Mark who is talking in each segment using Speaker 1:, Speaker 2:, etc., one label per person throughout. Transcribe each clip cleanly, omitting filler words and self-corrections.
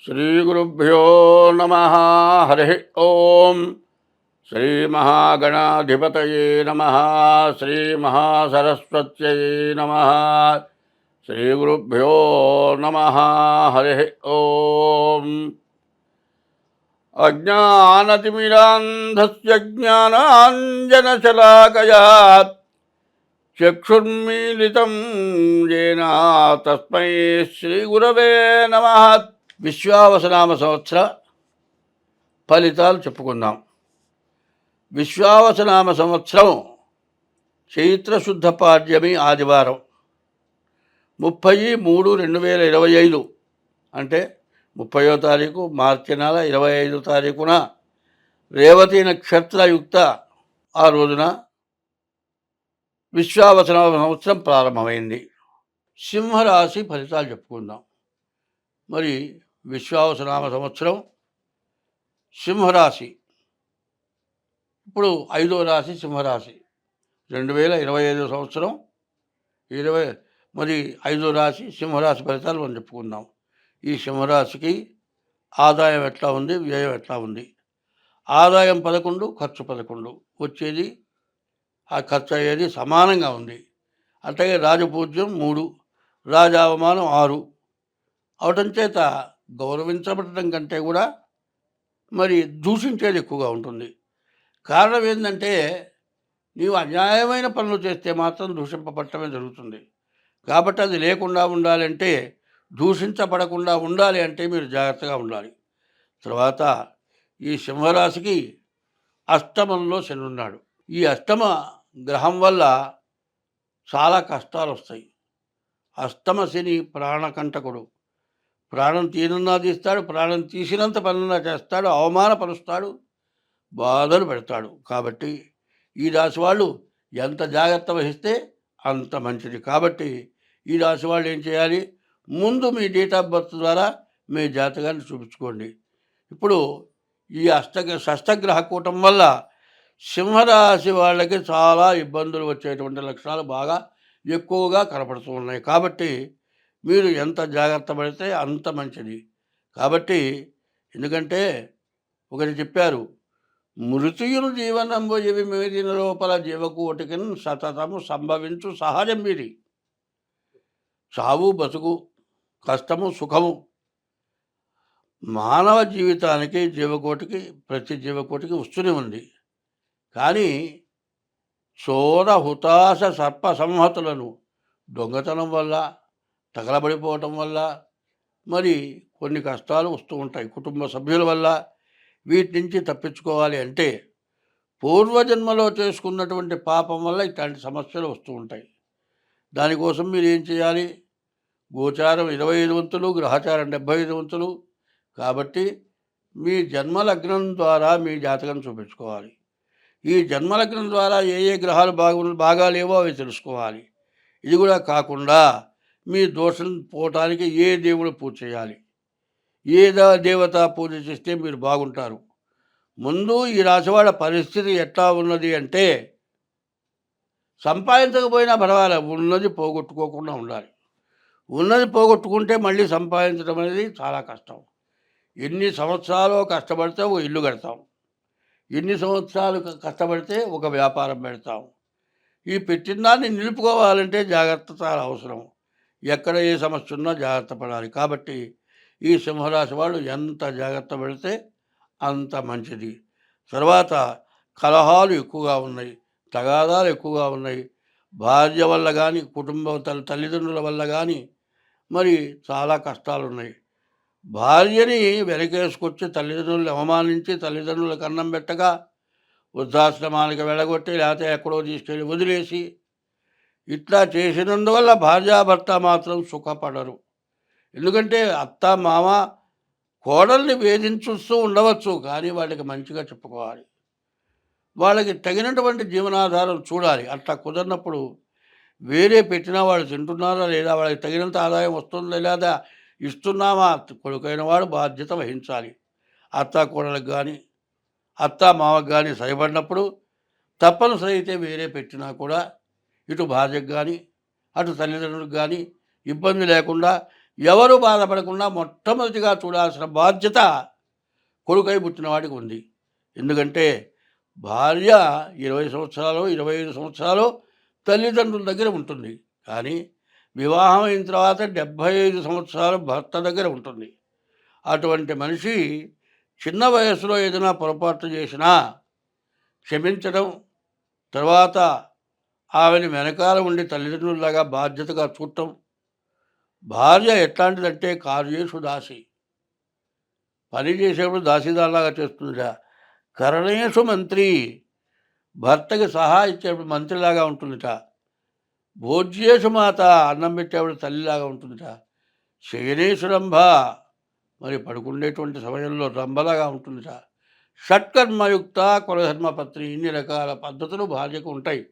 Speaker 1: శ్రీగురుభ్యో నమ. హరి ఓం. శ్రీమహాగణాధిపతయే నమ. శ్రీమహాసరస్వత్యై నమ. శ్రీగురుభ్యో నమ. హరి ఓం. అజ్ఞానతిమిరాంధస్య జ్ఞానాంజనశలాకయా చక్షుర్మీలితం येन తస్మై శ్రీగురవే నమః. విశ్వావసనామ సంవత్సర ఫలితాలు చెప్పుకుందాం. విశ్వావసనామ సంవత్సరం చైత్రశుద్ధ పాడ్యమి ఆదివారం 30/3/2025 అంటే 30వ తారీఖు మార్చి నెల 25వ తారీఖున రేవతి నక్షత్రయుక్త ఆ రోజున విశ్వావసనామ సంవత్సరం ప్రారంభమైంది. సింహరాశి ఫలితాలు చెప్పుకుందాం. మరి విశ్వావసనామ సంవత్సరం సింహరాశి, ఇప్పుడు 5వ రాశి సింహరాశి. 2025 సంవత్సరం 5వ రాశి సింహరాశి ఫలితాలు మనం చెప్పుకుందాం. ఈ సింహరాశికి ఆదాయం ఎట్లా ఉంది, వ్యయం ఎట్లా ఉంది? ఆదాయం 11, ఖర్చు 11, వచ్చేది ఆ ఖర్చు అయ్యేది సమానంగా ఉంది. అట్లాగే రాజపూజ్యం 3, రాజావమానం 6 అవటం చేత గౌరవించబడటం కంటే కూడా మరి దూషించేది ఎక్కువగా ఉంటుంది. కారణం ఏంటంటే నీవు అన్యాయమైన పనులు చేస్తే మాత్రం దూషింపబడటమే జరుగుతుంది. కాబట్టి అది లేకుండా ఉండాలంటే, దూషించబడకుండా ఉండాలి అంటే మీరు జాగ్రత్తగా ఉండాలి. తర్వాత ఈ సింహరాశికి అష్టమంలో శని ఉన్నాడు. ఈ అష్టమ గ్రహం వల్ల చాలా కష్టాలు వస్తాయి. అష్టమ శని ప్రాణకంటకుడు. ప్రాణం తీనున్నా తీస్తాడు, ప్రాణం తీసినంత పనున్నా చేస్తాడు, అవమానపరుస్తాడు, బాధలు పెడతాడు. కాబట్టి ఈ రాశి వాళ్ళు ఎంత జాగ్రత్త వహిస్తే అంత మంచిది. కాబట్టి ఈ రాశి వాళ్ళు ఏం చేయాలి? ముందు మీ డేట్ ఆఫ్ బర్త్ ద్వారా మీ జాతకాన్ని చూపించుకోండి. ఇప్పుడు ఈ షష్టగ్రహ కూటం వల్ల సింహరాశి వాళ్ళకి చాలా ఇబ్బందులు వచ్చేటువంటి లక్షణాలు బాగా ఎక్కువగా కనపడుతూ ఉన్నాయి. కాబట్టి మీరు ఎంత జాగ్రత్త పడితే అంత మంచిది. కాబట్టి ఎందుకంటే ఒకటి చెప్పారు, మృత్యును జీవనంబు ఇవి మీదిన లోపల జీవకోటికి సతతము సంభవించు సహజం మీది. చావు బతుకు, కష్టము సుఖము మానవ జీవితానికి జీవకోటికి ప్రతి జీవకోటికి వస్తూనే ఉంది. కానీ చోర హుతాశ సర్ప సంహతులను దొంగతనం వల్ల, తగలబడిపోవటం వల్ల మరి కొన్ని కష్టాలు వస్తూ ఉంటాయి కుటుంబ సభ్యుల వల్ల. వీటి నుంచి తప్పించుకోవాలి అంటే పూర్వజన్మలో చేసుకున్నటువంటి పాపం వల్ల ఇట్లాంటి సమస్యలు వస్తూ ఉంటాయి. దానికోసం మీరు ఏం చేయాలి? గోచారం 25 వంతులు, గ్రహచారం 75 వంతులు. కాబట్టి మీ జన్మలగ్నం ద్వారా మీ జాతకం చూపించుకోవాలి. ఈ జన్మలగ్నం ద్వారా ఏ ఏ గ్రహాలు బాగాలేవో అవి తెలుసుకోవాలి. ఇది కూడా కాకుండా మీ దోషం పోవటానికి ఏ దేవుడు పూజ చేయాలి, ఏ దేవత పూజ చేస్తే మీరు బాగుంటారు. ముందు ఈ రాశివాళ్ళ పరిస్థితి ఎట్లా ఉన్నది అంటే, సంపాదించకపోయినా పర్వాలేదు, ఉన్నది పోగొట్టుకోకుండా ఉండాలి. ఉన్నది పోగొట్టుకుంటే మళ్ళీ సంపాదించడం అనేది చాలా కష్టం. ఎన్ని సంవత్సరాలు కష్టపడితే ఒక ఇల్లు కడతాం, ఎన్ని సంవత్సరాలు కష్టపడితే ఒక వ్యాపారం పెడతాం. ఈ పెట్టిన దాన్ని నిలుపుకోవాలంటే జాగ్రత్త చాలా అవసరం. ఎక్కడ ఏ సమస్య ఉన్నా జాగ్రత్త పడాలి. కాబట్టి ఈ సింహరాశి వాళ్ళు ఎంత జాగ్రత్త పడితే అంత మంచిది. తర్వాత కలహాలు ఎక్కువగా ఉన్నాయి, తగాదాలు ఎక్కువగా ఉన్నాయి. భార్య వల్ల కానీ, కుటుంబ తల్లిదండ్రుల వల్ల కానీ మరి చాలా కష్టాలు ఉన్నాయి. భార్యని వెనకేసుకొచ్చి తల్లిదండ్రులను అవమానించి, తల్లిదండ్రులకు అన్నం పెట్టగా వృద్ధాశ్రమానికి వెళ్ళగొట్టి, లేకపోతే ఎక్కడో తీసుకెళ్ళి వదిలేసి, ఇట్లా చేసినందువల్ల భార్యాభర్త మాత్రం సుఖపడరు. ఎందుకంటే అత్త మామ కోడల్ని వేధించుస్తూ ఉండవచ్చు, కానీ వాళ్ళకి మంచిగా చెప్పుకోవాలి. వాళ్ళకి తగినటువంటి జీవనాధారం చూడాలి. అట్లా కుదరినప్పుడు వేరే పెట్టినా వాళ్ళు తింటున్నారా లేదా, వాళ్ళకి తగినంత ఆదాయం వస్తుందా లేదా, ఇస్తున్నామా, కొడుకైన వాడు బాధ్యత వహించాలి. అత్త కోడలకు కానీ, అత్త మామకు కానీ సరిపడినప్పుడు తప్పనిసరి అయితే వేరే పెట్టినా కూడా ఇటు భార్యకు కానీ అటు తల్లిదండ్రులకు కానీ ఇబ్బంది లేకుండా ఎవరు బాధపడకుండా మొట్టమొదటిగా చూడాల్సిన బాధ్యత కొడుకై పుట్టిన వాడికి ఉంది. ఎందుకంటే భార్య 20 సంవత్సరాలు 25 సంవత్సరాలు తల్లిదండ్రుల దగ్గర ఉంటుంది. కానీ వివాహం అయిన తర్వాత 75 సంవత్సరాలు భర్త దగ్గర ఉంటుంది. అటువంటి మనిషి చిన్న వయసులో ఏదైనా పొరపాటు చేసినా క్షమించడం, తర్వాత ఆమెను వెనకాల ఉండి తల్లిదండ్రులలాగా బాధ్యతగా చూడటం. భార్య ఎట్లాంటిదంటే కార్యేషు దాసి, పని చేసేప్పుడు దాసీదారులాగా చేస్తుందిట. కరణేషు మంత్రి, భర్తకి సలహా ఇచ్చేప్పుడు మంత్రిలాగా ఉంటుందిట. భోజ్యేషు మాత, అన్నం పెట్టేప్పుడు తల్లిలాగా ఉంటుందిట. శయనేషు రంభ, మరి పడుకునేటువంటి సమయంలో రంభలాగా ఉంటుందిట. షట్కర్మయుక్త కులధర్మపత్ని, ఇన్ని రకాల పద్ధతులు భార్యకు ఉంటాయి.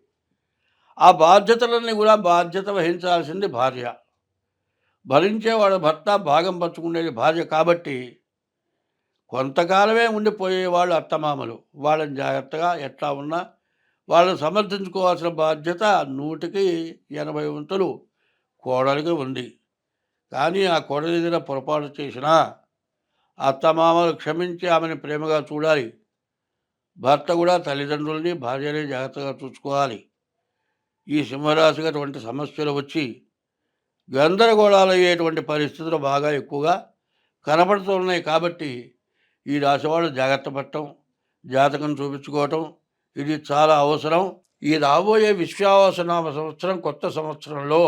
Speaker 1: ఆ బాధ్యతలన్నీ కూడా బాధ్యత వహించాల్సింది భార్య. భరించేవాడు భర్త, భాగం పంచుకునేది భార్య. కాబట్టి కొంతకాలమే ఉండిపోయేవాళ్ళు అత్తమామలు. వాళ్ళని జాగ్రత్తగా ఎట్లా ఉన్నా వాళ్ళని సమర్థించుకోవాల్సిన బాధ్యత 100కి 80 వంతులు కోడలికి ఉంది. కానీ ఆ కోడలి ఏదైనా పొరపాటు చేసినా అత్తమామలు క్షమించి ఆమెను ప్రేమగా చూడాలి. భర్త కూడా తల్లిదండ్రుల్ని, భార్యని జాగ్రత్తగా చూసుకోవాలి. ఈ సింహరాశికి అటువంటి సమస్యలు వచ్చి గందరగోళాలు అయ్యేటువంటి పరిస్థితులు బాగా ఎక్కువగా కనపడుతున్నాయి. కాబట్టి ఈ రాశివాళ్ళు జాగ్రత్త పడటం, జాతకం చూపించుకోవటం ఇది చాలా అవసరం. ఈ రాబోయే విశ్వావసనామ సంవత్సరం, కొత్త సంవత్సరంలో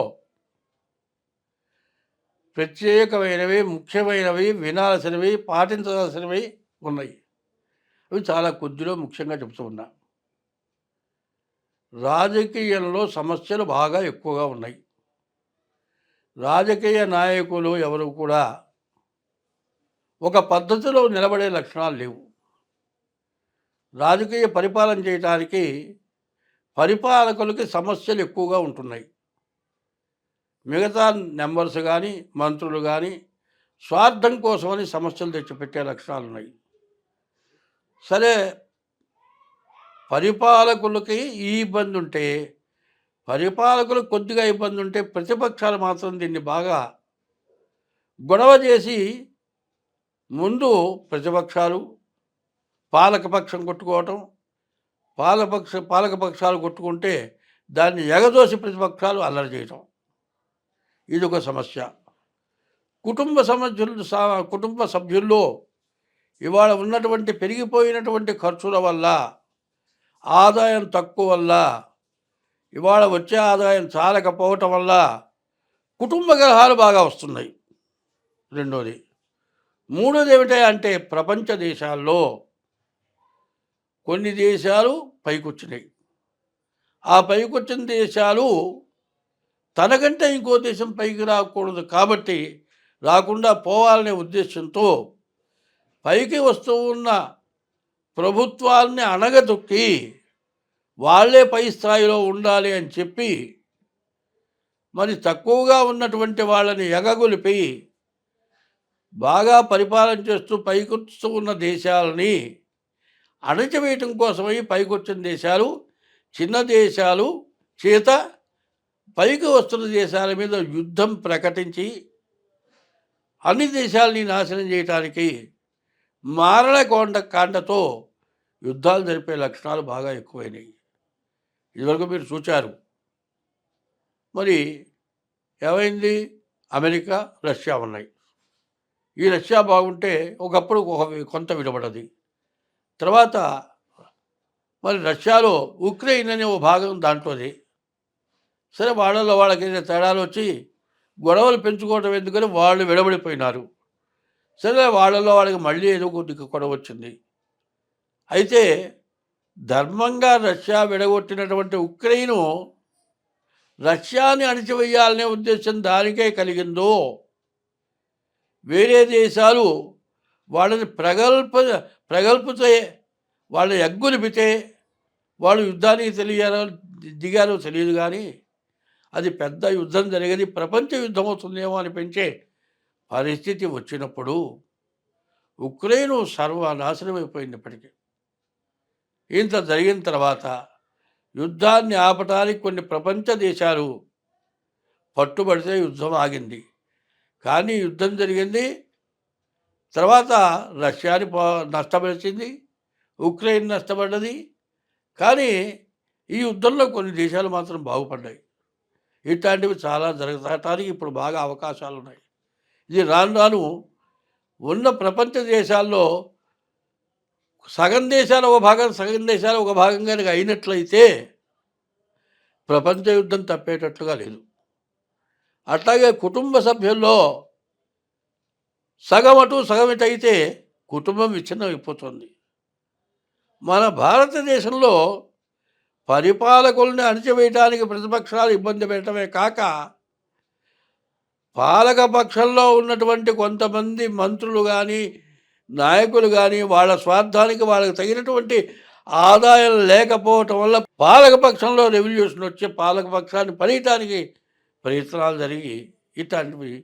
Speaker 1: ప్రత్యేకమైనవి, ముఖ్యమైనవి, వినాల్సినవి, పాటించవలసినవి ఉన్నాయి. అవి చాలా కొద్దిలో ముఖ్యంగా చెబుతూ ఉన్నా. రాజకీయంలో సమస్యలు బాగా ఎక్కువగా ఉన్నాయి. రాజకీయ నాయకులు ఎవరు కూడా ఒక పద్ధతిలో నిలబడే లక్షణాలు లేవు. రాజకీయ పరిపాలన చేయడానికి పరిపాలకులకి సమస్యలు ఎక్కువగా ఉంటున్నాయి. మిగతా మెంబర్స్ కానీ, మంత్రులు కానీ స్వార్థం కోసమని సమస్యలు తెచ్చిపెట్టే లక్షణాలు ఉన్నాయి. సరే, పరిపాలకులకి ఈ ఇబ్బంది ఉంటే, పరిపాలకులకు కొద్దిగా ఇబ్బంది ఉంటే, ప్రతిపక్షాలు మాత్రం దీన్ని బాగా గొడవ చేసి ముందు ప్రతిపక్షాలు పాలకపక్షం కొట్టుకోవటం, పాలకపక్షాలు కొట్టుకుంటే దాన్ని ఎగదోసి ప్రతిపక్షాలు అల్లరి చేయటం. ఇది ఒక సమస్య. కుటుంబ సభ్యుల్లో ఇవాళ ఉన్నటువంటి పెరిగిపోయినటువంటి ఖర్చుల వల్ల, ఆదాయం తక్కువ వల్ల, ఇవాళ వచ్చే ఆదాయం చాలకపోవటం వల్ల కుటుంబ కలహాలు బాగా వస్తున్నాయి. రెండోది. మూడోది ఏమిటంటే ప్రపంచ దేశాల్లో కొన్ని దేశాలు పైకొచ్చినాయి. ఆ పైకొచ్చిన దేశాలు తనకంటే ఇంకో దేశం పైకి రాకూడదు కాబట్టి, రాకుండా పోవాలనే ఉద్దేశంతో పైకి వస్తూ ఉన్న ప్రభుత్వాల్ని అణగదొక్కి వాళ్ళే పై స్థాయిలో ఉండాలి అని చెప్పి, మరి తక్కువగా ఉన్నటువంటి వాళ్ళని ఎగగొలిపి బాగా పరిపాలన చేస్తూ పైకొస్తూ ఉన్న దేశాలని అణచివేయటం కోసమై పైకొచ్చిన దేశాలు చిన్న దేశాలు చేత పైకి వస్తున్న దేశాల మీద యుద్ధం ప్రకటించి అన్ని దేశాలని నాశనం చేయటానికి కాండతో యుద్ధాలు జరిపే లక్షణాలు బాగా ఎక్కువైనాయి. ఇదివరకు మీరు చూచారు. మరి ఏమైంది? అమెరికా, రష్యా ఉన్నాయి. ఈ రష్యా బాగుంటే ఒకప్పుడు కొంత విడబడది. తర్వాత మరి రష్యాలో ఉక్రెయిన్ అనే ఓ భాగం దాంట్లోది. సరే, వాళ్ళలో వాళ్ళకి తేడాలు వచ్చి గొడవలు పెంచుకోవడం ఎందుకని వాళ్ళు విడబడిపోయినారు. సరే, వాళ్ళలో వాళ్ళకి మళ్ళీ ఏదో కొద్దిగా గొడవ వచ్చింది. అయితే ధర్మంగా రష్యా విడగొట్టినటువంటి ఉక్రెయిను రష్యాని అణిచివేయాలనే ఉద్దేశం దానికే కలిగిందో, వేరే దేశాలు వాళ్ళని ప్రగల్పితే, వాళ్ళని ఎగ్గునిపితే వాళ్ళు యుద్ధానికి దిగారో తెలియదు. కానీ అది పెద్ద యుద్ధం జరిగేది, ప్రపంచ యుద్ధం అవుతుందేమో అనిపించే పరిస్థితి వచ్చినప్పుడు ఉక్రెయిన్ సర్వనాశనం అయిపోయింది. ఇప్పటికీ ఇంత జరిగిన తర్వాత యుద్ధాన్ని ఆపటానికి కొన్ని ప్రపంచ దేశాలు పట్టుబడితే యుద్ధం ఆగింది. కానీ యుద్ధం జరిగింది. తర్వాత రష్యాని నష్టపరిచింది. ఉక్రెయిన్ నష్టపడ్డది. కానీ ఈ యుద్ధంలో కొన్ని దేశాలు మాత్రం బాగుపడ్డాయి. ఇట్లాంటివి చాలా జరగటానికి ఇప్పుడు బాగా అవకాశాలున్నాయి. ఇది రాను రాను ఉన్న ప్రపంచ దేశాల్లో సగం దేశాలు ఒక భాగం, సగం దేశాలు ఒక భాగం గనుక అయినట్లయితే ప్రపంచ యుద్ధం తప్పేటట్లుగా లేదు. అట్లాగే కుటుంబ సభ్యుల్లో సగం అటు సగం ఇటు అయితే కుటుంబం విచ్ఛిన్నమైపోతుంది. మన భారతదేశంలో పరిపాలకుల్ని అణచివేయటానికి ప్రతిపక్షాలు ఇబ్బంది పెట్టడమే కాక, పాలక పక్షంలో ఉన్నటువంటి కొంతమంది మంత్రులు కానీ, నాయకులు కానీ వాళ్ళ స్వార్థానికి వాళ్ళకి తగినటువంటి ఆదాయం లేకపోవటం వల్ల పాలక పక్షంలో రెవల్యూషన్ వచ్చి పాలక పక్షాన్ని పడేయటానికి ప్రయత్నాలు జరిగి ఇట్లాంటివి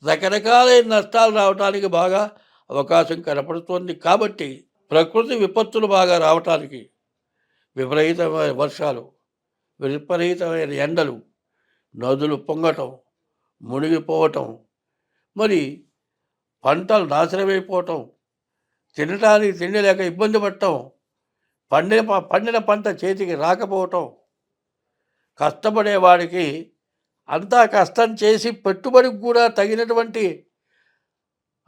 Speaker 1: రకరకాలైన నష్టాలు రావడానికి బాగా అవకాశం కనపడుతోంది. కాబట్టి ప్రకృతి విపత్తులు బాగా రావటానికి విపరీతమైన వర్షాలు, విపరీతమైన ఎండలు, నదులు పొంగటం, మునిగిపోవటం, మరి పంటలు నాశనమైపోవటం, తినటానికి తిండి లేక ఇబ్బంది పడటం, పండిన పంట చేతికి రాకపోవటం, కష్టపడేవాడికి అంతా కష్టం చేసి పెట్టుబడికి కూడా తగినటువంటి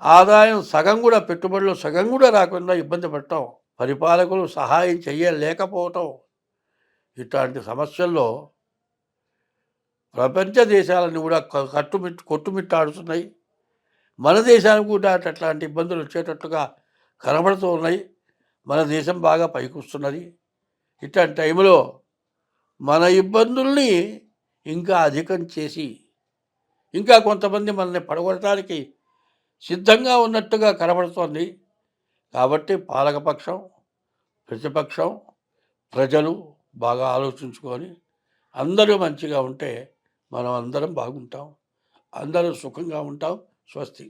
Speaker 1: ఆదాయం సగం కూడా, పెట్టుబడులు సగం కూడా రాకుండా ఇబ్బంది పడటం, పరిపాలకులు సహాయం చేయలేకపోవటం, ఇట్లాంటి సమస్యల్లో ప్రపంచ దేశాలను కూడా కొట్టుమిట్టాడుతున్నాయి. మన దేశానికి కూడా అట్లాంటి ఇబ్బందులు వచ్చేటట్లుగా కనబడుతూ ఉన్నాయి. మన దేశం బాగా పైకి వస్తున్నది. ఇట్లాంటి టైంలో మన ఇబ్బందుల్ని ఇంకా అధికం చేసి ఇంకా కొంతమంది మనల్ని పడగొట్టడానికి సిద్ధంగా ఉన్నట్టుగా కనబడుతోంది. కాబట్టి పాలకపక్షం, ప్రతిపక్షం, ప్రజలు బాగా ఆలోచించుకొని అందరూ మంచిగా ఉంటే మనం అందరం బాగుంటాం, అందరూ సుఖంగా ఉంటాం. స్వస్తి.